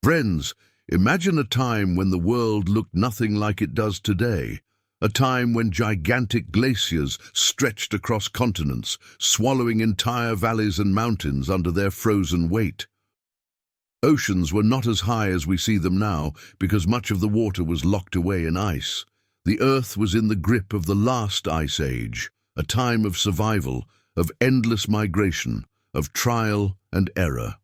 Friends, imagine a time when the world looked nothing like it does today. A time when gigantic glaciers stretched across continents, swallowing entire valleys and mountains under their frozen weight. Oceans were not as high as we see them now because much of the water was locked away in ice. The Earth was in the grip of the last ice age, a time of survival, of endless migration, of trial and error.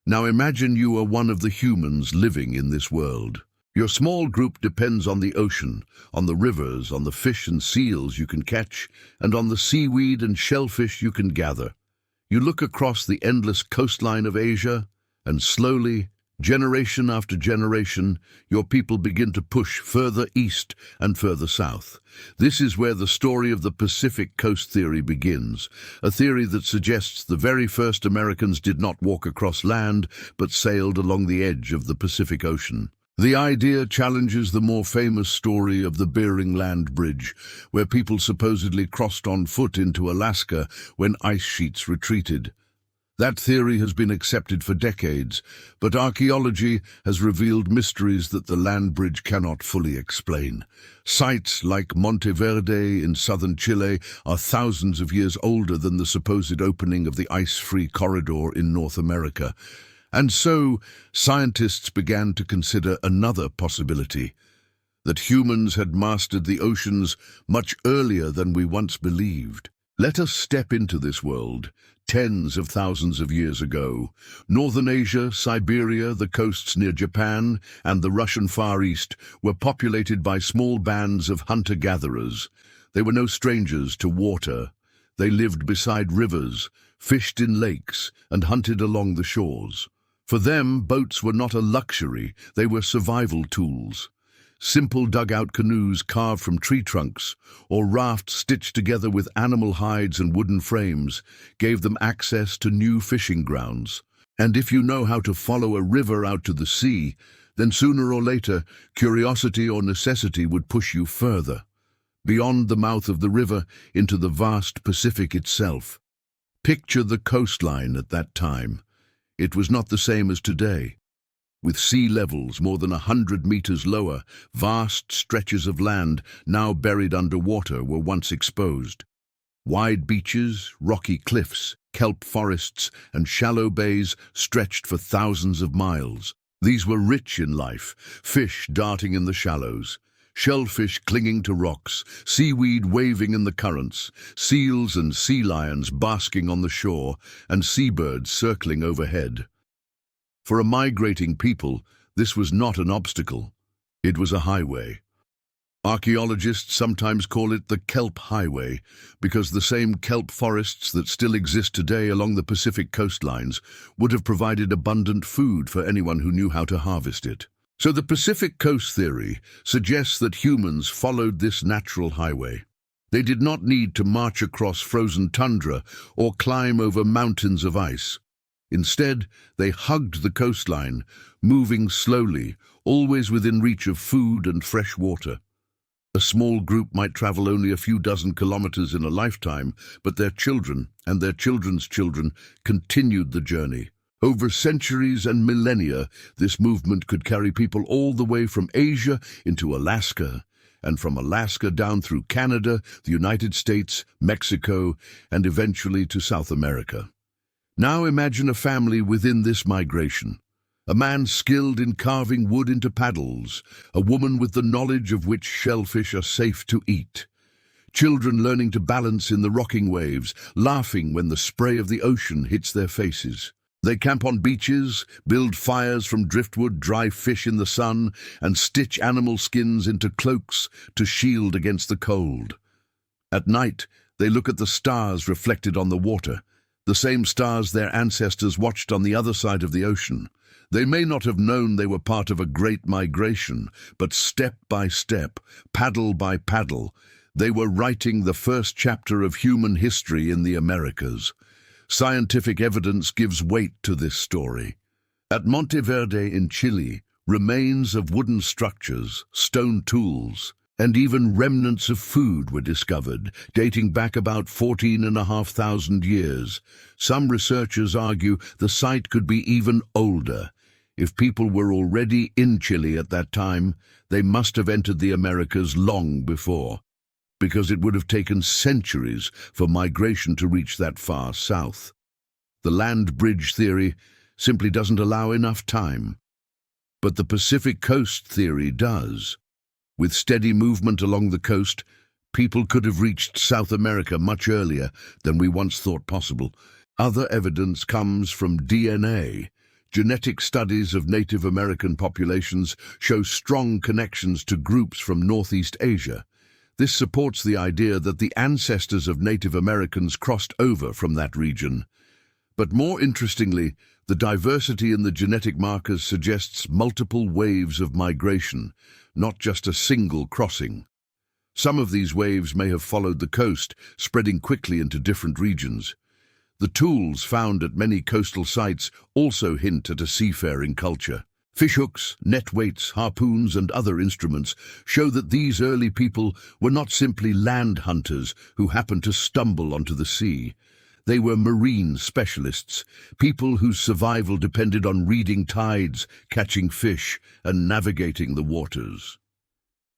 Now imagine you are one of the humans living in this world. Your small group depends on the ocean, on the rivers, on the fish and seals you can catch, and on the seaweed and shellfish you can gather. You look across the endless coastline of Asia, and slowly, generation after generation, your people begin to push further east and further south. This is where the story of the Pacific Coast Theory begins, a theory that suggests the very first Americans did not walk across land, but sailed along the edge of the Pacific Ocean. The idea challenges the more famous story of the Bering Land Bridge, where people supposedly crossed on foot into Alaska when ice sheets retreated. That theory has been accepted for decades, but archaeology has revealed mysteries that the land bridge cannot fully explain. Sites like Monte Verde in southern Chile are thousands of years older than the supposed opening of the ice-free corridor in North America. And so, scientists began to consider another possibility, that humans had mastered the oceans much earlier than we once believed. Let us step into this world, tens of thousands of years ago. Northern Asia, Siberia, the coasts near Japan, and the Russian Far East were populated by small bands of hunter-gatherers. They were no strangers to water. They lived beside rivers, fished in lakes, and hunted along the shores. For them, boats were not a luxury, they were survival tools. Simple dugout canoes carved from tree trunks, or rafts stitched together with animal hides and wooden frames, gave them access to new fishing grounds. And if you know how to follow a river out to the sea, then sooner or later, curiosity or necessity would push you further, beyond the mouth of the river into the vast Pacific itself. Picture the coastline at that time. It was not the same as today. With sea levels more than 100 meters lower, vast stretches of land, now buried under water, were once exposed. Wide beaches, rocky cliffs, kelp forests, and shallow bays stretched for thousands of miles. These were rich in life, fish darting in the shallows, shellfish clinging to rocks, seaweed waving in the currents, seals and sea lions basking on the shore, and seabirds circling overhead. For a migrating people, this was not an obstacle. It was a highway. Archaeologists sometimes call it the Kelp Highway, because the same kelp forests that still exist today along the Pacific coastlines would have provided abundant food for anyone who knew how to harvest it. So the Pacific Coast Theory suggests that humans followed this natural highway. They did not need to march across frozen tundra or climb over mountains of ice. Instead, they hugged the coastline, moving slowly, always within reach of food and fresh water. A small group might travel only a few dozen kilometers in a lifetime, but their children and their children's children continued the journey. Over centuries and millennia, this movement could carry people all the way from Asia into Alaska, and from Alaska down through Canada, the United States, Mexico, and eventually to South America. Now imagine a family within this migration. A man skilled in carving wood into paddles, a woman with the knowledge of which shellfish are safe to eat. Children learning to balance in the rocking waves, laughing when the spray of the ocean hits their faces. They camp on beaches, build fires from driftwood, dry fish in the sun, and stitch animal skins into cloaks to shield against the cold. At night, they look at the stars reflected on the water, the same stars their ancestors watched on the other side of the ocean. They may not have known they were part of a great migration, but step by step, paddle by paddle, they were writing the first chapter of human history in the Americas. Scientific evidence gives weight to this story. At Monte Verde in Chile, remains of wooden structures, stone tools, and even remnants of food were discovered, dating back about 14,500 years. Some researchers argue the site could be even older. If people were already in Chile at that time, they must have entered the Americas long before, because it would have taken centuries for migration to reach that far south. The land bridge theory simply doesn't allow enough time. But the Pacific coast theory does. With steady movement along the coast, people could have reached South America much earlier than we once thought possible. Other evidence comes from DNA. Genetic studies of Native American populations show strong connections to groups from Northeast Asia. This supports the idea that the ancestors of Native Americans crossed over from that region. But more interestingly, the diversity in the genetic markers suggests multiple waves of migration, not just a single crossing. Some of these waves may have followed the coast, spreading quickly into different regions. The tools found at many coastal sites also hint at a seafaring culture. Fishhooks, net weights, harpoons, and other instruments show that these early people were not simply land hunters who happened to stumble onto the sea. They were marine specialists, people whose survival depended on reading tides, catching fish, and navigating the waters.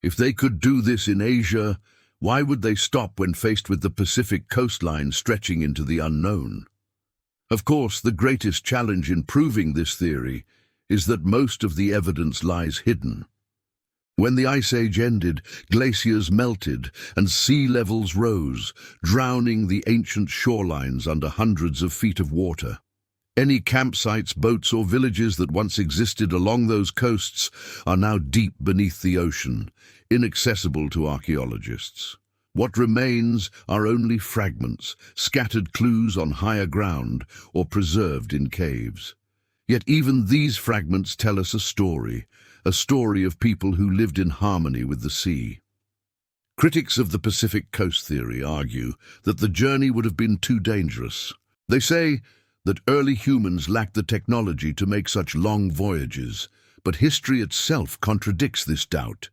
If they could do this in Asia, why would they stop when faced with the Pacific coastline stretching into the unknown? Of course, the greatest challenge in proving this theory is that most of the evidence lies hidden. When the Ice Age ended, glaciers melted and sea levels rose, drowning the ancient shorelines under hundreds of feet of water. Any campsites, boats, or villages that once existed along those coasts are now deep beneath the ocean, inaccessible to archaeologists. What remains are only fragments, scattered clues on higher ground, or preserved in caves. Yet even these fragments tell us a story of people who lived in harmony with the sea. Critics of the Pacific coast theory argue that the journey would have been too dangerous. They say that early humans lacked the technology to make such long voyages, but history itself contradicts this doubt.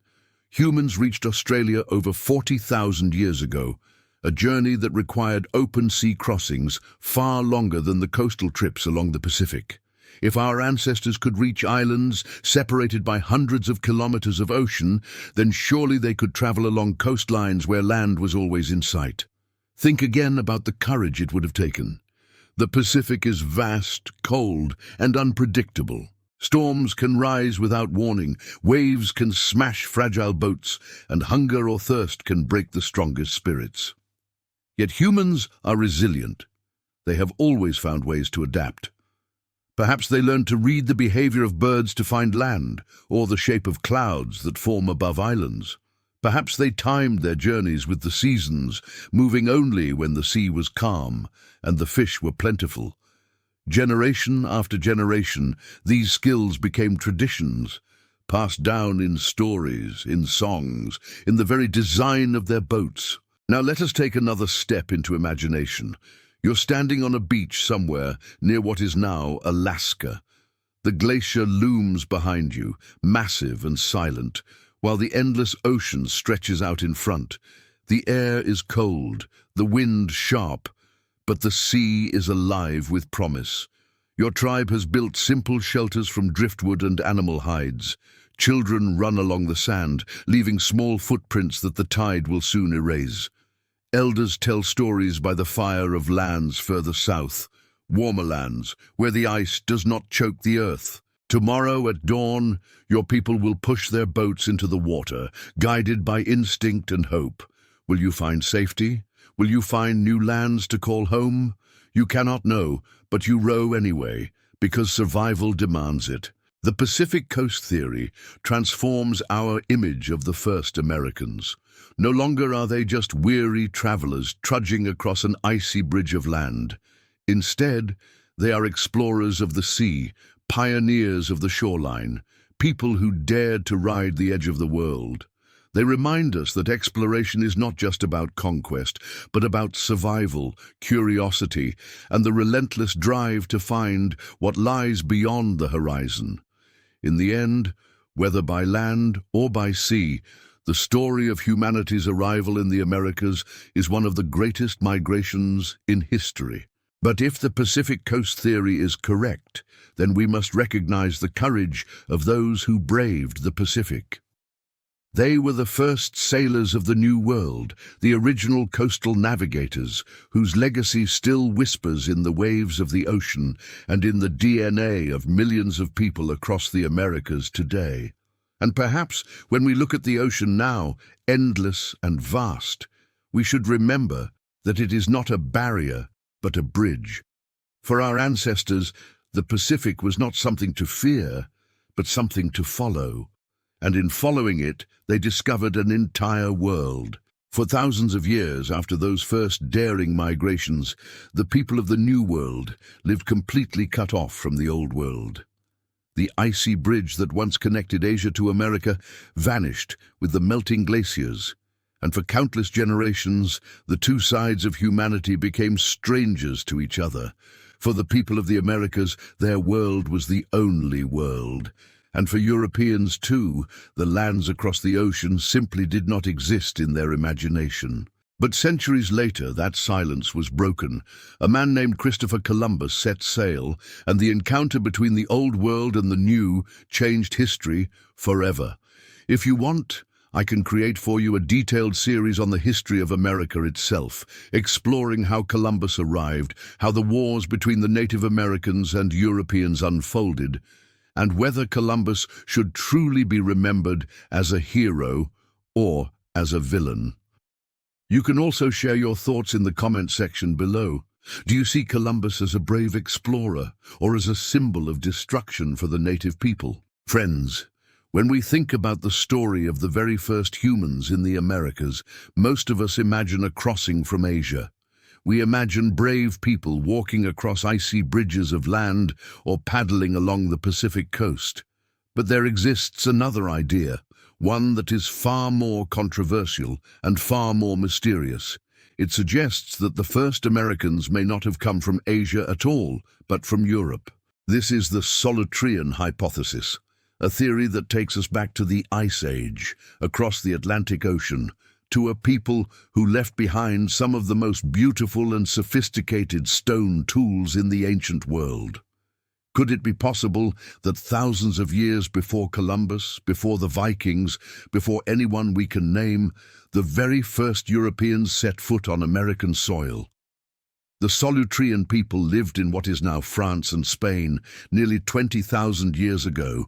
Humans reached Australia over 40,000 years ago, a journey that required open-sea crossings far longer than the coastal trips along the Pacific. If our ancestors could reach islands separated by hundreds of kilometers of ocean, then surely they could travel along coastlines where land was always in sight. Think again about the courage it would have taken. The Pacific is vast, cold, and unpredictable. Storms can rise without warning, waves can smash fragile boats, and hunger or thirst can break the strongest spirits. Yet humans are resilient. They have always found ways to adapt. Perhaps they learned to read the behavior of birds to find land, or the shape of clouds that form above islands. Perhaps they timed their journeys with the seasons, moving only when the sea was calm and the fish were plentiful. Generation after generation, these skills became traditions, passed down in stories, in songs, in the very design of their boats. Now let us take another step into imagination. You're standing on a beach somewhere near what is now Alaska. The glacier looms behind you, massive and silent, while the endless ocean stretches out in front. The air is cold, the wind sharp, but the sea is alive with promise. Your tribe has built simple shelters from driftwood and animal hides. Children run along the sand, leaving small footprints that the tide will soon erase. Elders tell stories by the fire of lands further south, warmer lands, where the ice does not choke the earth. Tomorrow at dawn, your people will push their boats into the water, guided by instinct and hope. Will you find safety? Will you find new lands to call home? You cannot know, but you row anyway, because survival demands it. The Pacific Coast theory transforms our image of the first Americans. No longer are they just weary travelers trudging across an icy bridge of land. Instead, they are explorers of the sea, pioneers of the shoreline, people who dared to ride the edge of the world. They remind us that exploration is not just about conquest, but about survival, curiosity, and the relentless drive to find what lies beyond the horizon. In the end, whether by land or by sea, the story of humanity's arrival in the Americas is one of the greatest migrations in history. But if the Pacific Coast theory is correct, then we must recognize the courage of those who braved the Pacific. They were the first sailors of the New World, the original coastal navigators, whose legacy still whispers in the waves of the ocean and in the DNA of millions of people across the Americas today. And perhaps when we look at the ocean now, endless and vast, we should remember that it is not a barrier, but a bridge. For our ancestors, the Pacific was not something to fear, but something to follow. And in following it, they discovered an entire world. For thousands of years after those first daring migrations, the people of the New World lived completely cut off from the Old World. The icy bridge that once connected Asia to America vanished with the melting glaciers, and for countless generations, the two sides of humanity became strangers to each other. For the people of the Americas, their world was the only world. And for Europeans too, the lands across the ocean simply did not exist in their imagination. But centuries later, that silence was broken. A man named Christopher Columbus set sail, and the encounter between the Old World and the New changed history forever. If you want, I can create for you a detailed series on the history of America itself, exploring how Columbus arrived, how the wars between the Native Americans and Europeans unfolded, and whether Columbus should truly be remembered as a hero or as a villain. You can also share your thoughts in the comment section below. Do you see Columbus as a brave explorer or as a symbol of destruction for the native people? Friends, when we think about the story of the very first humans in the Americas, most of us imagine a crossing from Asia. We imagine brave people walking across icy bridges of land or paddling along the Pacific coast. But there exists another idea, one that is far more controversial and far more mysterious. It suggests that the first Americans may not have come from Asia at all, but from Europe. This is the Solutrean hypothesis, a theory that takes us back to the Ice Age, across the Atlantic Ocean, to a people who left behind some of the most beautiful and sophisticated stone tools in the ancient world. Could it be possible that thousands of years before Columbus, before the Vikings, before anyone we can name, the very first Europeans set foot on American soil? The Solutrean people lived in what is now France and Spain nearly 20,000 years ago,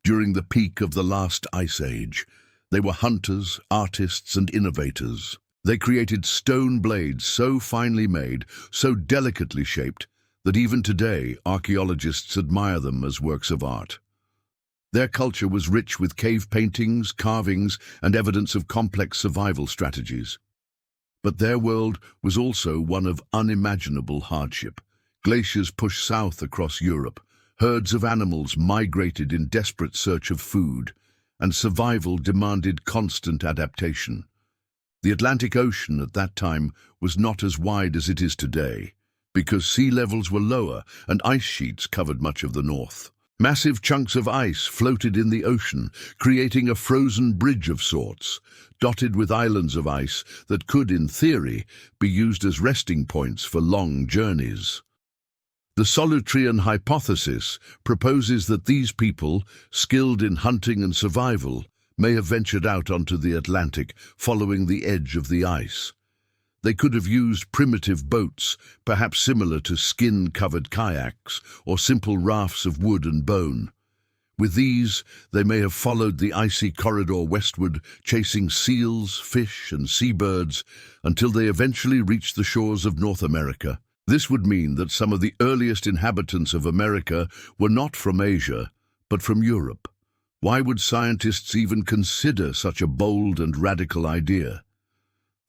during the peak of the last Ice Age. They were hunters, artists, and innovators. They created stone blades so finely made, so delicately shaped, that even today archaeologists admire them as works of art. Their culture was rich with cave paintings, carvings, and evidence of complex survival strategies. But their world was also one of unimaginable hardship. Glaciers pushed south across Europe. Herds of animals migrated in desperate search of food, and survival demanded constant adaptation. The Atlantic Ocean at that time was not as wide as it is today, because sea levels were lower and ice sheets covered much of the north. Massive chunks of ice floated in the ocean, creating a frozen bridge of sorts, dotted with islands of ice that could, in theory, be used as resting points for long journeys. The Solutrean hypothesis proposes that these people, skilled in hunting and survival, may have ventured out onto the Atlantic following the edge of the ice. They could have used primitive boats, perhaps similar to skin-covered kayaks or simple rafts of wood and bone. With these, they may have followed the icy corridor westward, chasing seals, fish, and seabirds until they eventually reached the shores of North America. This would mean that some of the earliest inhabitants of America were not from Asia, but from Europe. Why would scientists even consider such a bold and radical idea?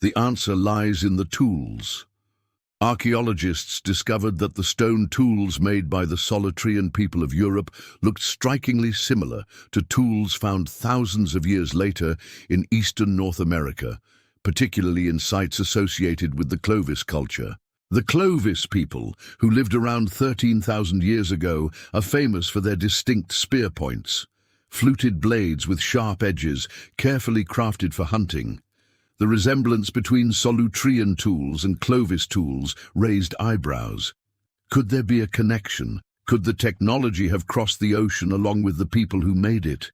The answer lies in the tools. Archaeologists discovered that the stone tools made by the Solutrean people of Europe looked strikingly similar to tools found thousands of years later in eastern North America, particularly in sites associated with the Clovis culture. The Clovis people, who lived around 13,000 years ago, are famous for their distinct spear points, fluted blades with sharp edges, carefully crafted for hunting. The resemblance between Solutrean tools and Clovis tools raised eyebrows. Could there be a connection? Could the technology have crossed the ocean along with the people who made it?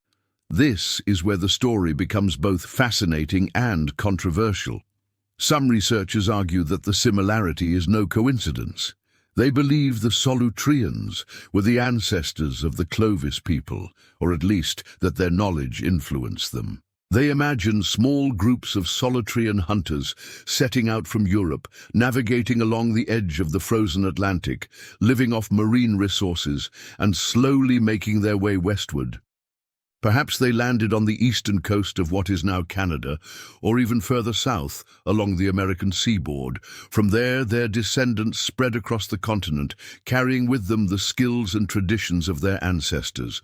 This is where the story becomes both fascinating and controversial. Some researchers argue that the similarity is no coincidence. They believe the Solutreans were the ancestors of the Clovis people, or at least that their knowledge influenced them. They imagine small groups of Solutrean hunters setting out from Europe, navigating along the edge of the frozen Atlantic, living off marine resources, and slowly making their way westward. Perhaps they landed on the eastern coast of what is now Canada, or even further south, along the American seaboard. From there, their descendants spread across the continent, carrying with them the skills and traditions of their ancestors.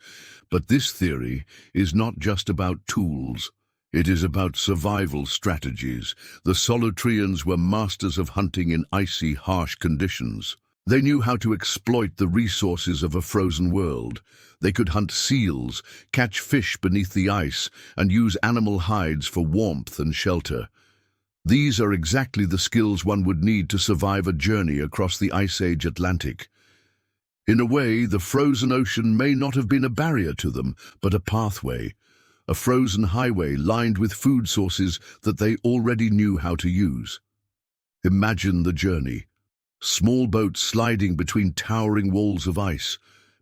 But this theory is not just about tools. It is about survival strategies. The Solutreans were masters of hunting in icy, harsh conditions. They knew how to exploit the resources of a frozen world. They could hunt seals, catch fish beneath the ice, and use animal hides for warmth and shelter. These are exactly the skills one would need to survive a journey across the Ice Age Atlantic. In a way, the frozen ocean may not have been a barrier to them, but a pathway, a frozen highway lined with food sources that they already knew how to use. Imagine the journey. Small boats sliding between towering walls of ice,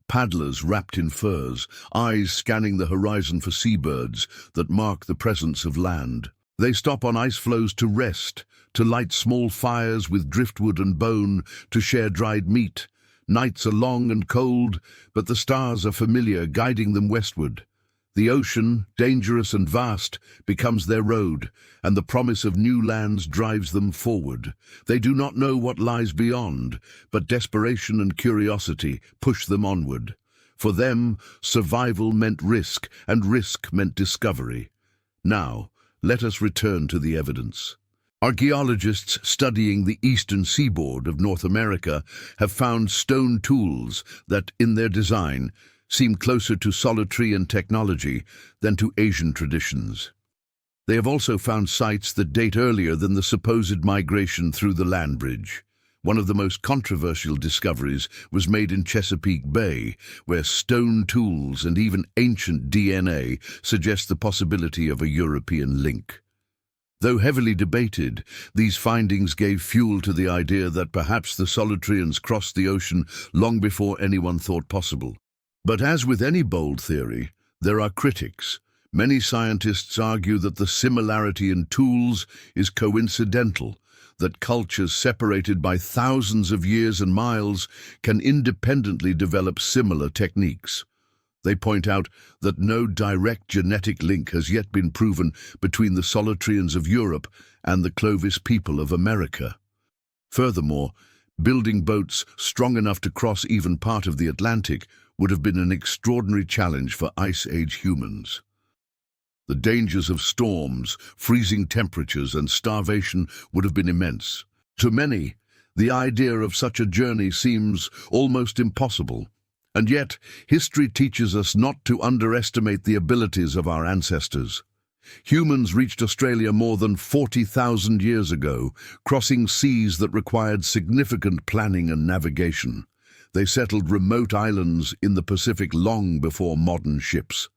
paddlers wrapped in furs, eyes scanning the horizon for seabirds that mark the presence of land. They stop on ice floes to rest, to light small fires with driftwood and bone, to share dried meat. Nights are long and cold, but the stars are familiar, guiding them westward. The ocean, dangerous and vast, becomes their road, and the promise of new lands drives them forward. They do not know what lies beyond, but desperation and curiosity push them onward. For them, survival meant risk, and risk meant discovery. Now, let us return to the evidence. Archaeologists studying the eastern seaboard of North America have found stone tools that, in their design, seem closer to Solutrean technology than to Asian traditions. They have also found sites that date earlier than the supposed migration through the land bridge. One of the most controversial discoveries was made in Chesapeake Bay, where stone tools and even ancient DNA suggest the possibility of a European link. Though heavily debated, these findings gave fuel to the idea that perhaps the Solutreans crossed the ocean long before anyone thought possible. But as with any bold theory, there are critics. Many scientists argue that the similarity in tools is coincidental, that cultures separated by thousands of years and miles can independently develop similar techniques. They point out that no direct genetic link has yet been proven between the Solutreans of Europe and the Clovis people of America. Furthermore, building boats strong enough to cross even part of the Atlantic would have been an extraordinary challenge for Ice Age humans. The dangers of storms, freezing temperatures, and starvation would have been immense. To many, the idea of such a journey seems almost impossible. And yet, history teaches us not to underestimate the abilities of our ancestors. Humans reached Australia more than 40,000 years ago, crossing seas that required significant planning and navigation. They settled remote islands in the Pacific long before modern ships.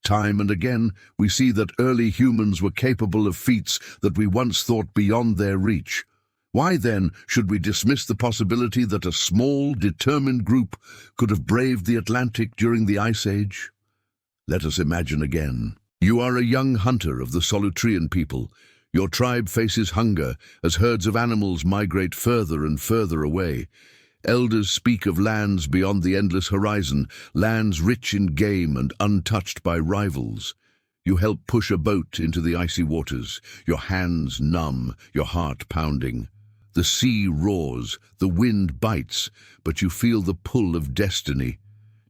Time and again, we see that early humans were capable of feats that we once thought beyond their reach. Why then should we dismiss the possibility that a small, determined group could have braved the Atlantic during the Ice Age? Let us imagine again. You are a young hunter of the Solutrean people. Your tribe faces hunger as herds of animals migrate further and further away. Elders speak of lands beyond the endless horizon, lands rich in game and untouched by rivals. You help push a boat into the icy waters, your hands numb, your heart pounding. The sea roars, the wind bites, but you feel the pull of destiny.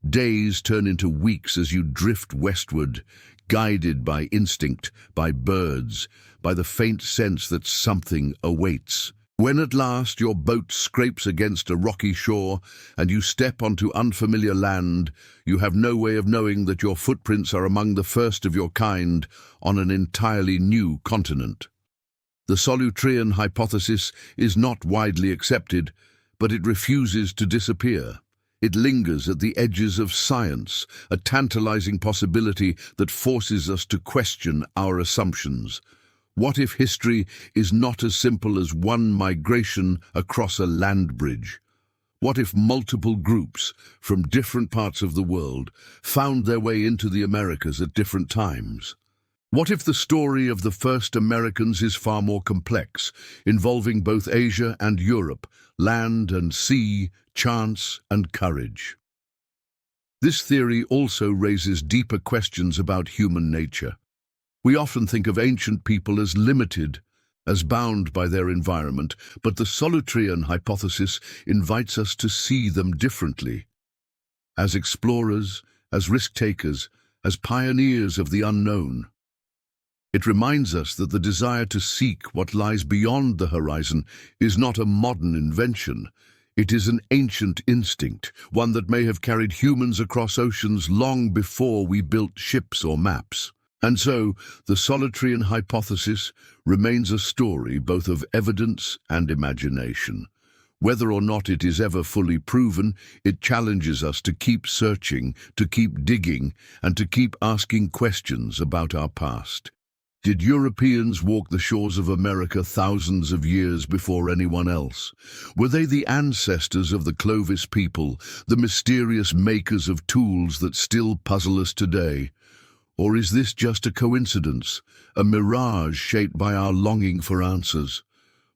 Days turn into weeks as you drift westward, guided by instinct, by birds, by the faint sense that something awaits. When at last your boat scrapes against a rocky shore and you step onto unfamiliar land, you have no way of knowing that your footprints are among the first of your kind on an entirely new continent. The Solutrean hypothesis is not widely accepted, but it refuses to disappear. It lingers at the edges of science, a tantalizing possibility that forces us to question our assumptions. What if history is not as simple as one migration across a land bridge? What if multiple groups from different parts of the world found their way into the Americas at different times? What if the story of the first Americans is far more complex, involving both Asia and Europe, land and sea, chance and courage? This theory also raises deeper questions about human nature. We often think of ancient people as limited, as bound by their environment, but the Solutrean hypothesis invites us to see them differently. As explorers, as risk-takers, as pioneers of the unknown. It reminds us that the desire to seek what lies beyond the horizon is not a modern invention. It is an ancient instinct, one that may have carried humans across oceans long before we built ships or maps. And so, the Solutrean hypothesis remains a story both of evidence and imagination. Whether or not it is ever fully proven, it challenges us to keep searching, to keep digging, and to keep asking questions about our past. Did Europeans walk the shores of America thousands of years before anyone else? Were they the ancestors of the Clovis people, the mysterious makers of tools that still puzzle us today? Or is this just a coincidence, a mirage shaped by our longing for answers?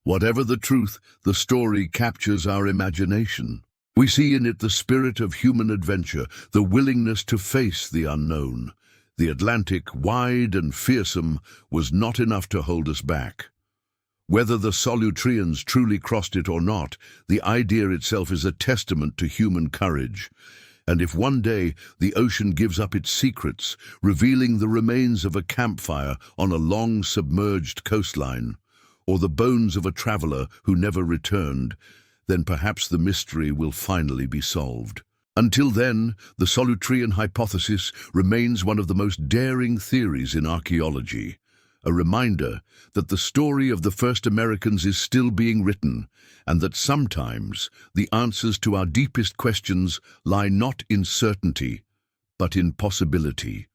Whatever the truth, the story captures our imagination. We see in it the spirit of human adventure, the willingness to face the unknown. The Atlantic, wide and fearsome, was not enough to hold us back. Whether the Solutreans truly crossed it or not, the idea itself is a testament to human courage. And if one day the ocean gives up its secrets, revealing the remains of a campfire on a long submerged coastline, or the bones of a traveler who never returned, then perhaps the mystery will finally be solved. Until then, the Solutrean hypothesis remains one of the most daring theories in archaeology, a reminder that the story of the first Americans is still being written, and that sometimes the answers to our deepest questions lie not in certainty, but in possibility.